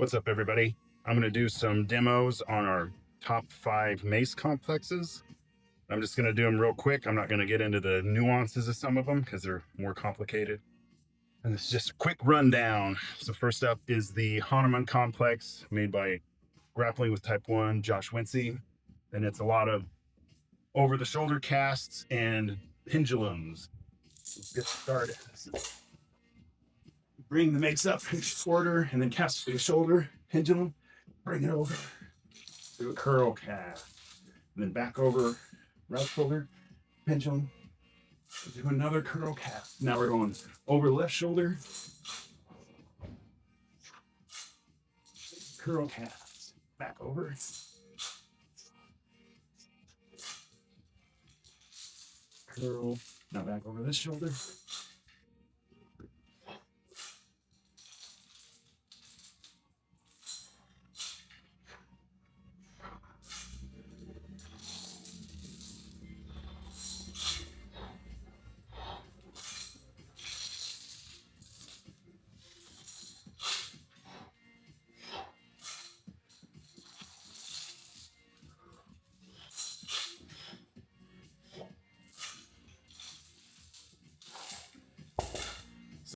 What's up, everybody? I'm going to do some demos on our top 5 Mace complexes. I'm just going to do them real quick. I'm not going to get into the nuances of some of them because they're more complicated. And this is just a quick rundown. So first up is the Hanuman Complex, made by Grappling with Type 1, Josh Wincey. And it's a lot of over-the-shoulder casts and pendulums. Let's get started. Bring the Mace up in order and then cast to the shoulder, pendulum, bring it over, do a curl cast, and then back over, right shoulder, pendulum, do another curl cast. Now we're going over left shoulder, curl cast, back over, curl, now back over this shoulder,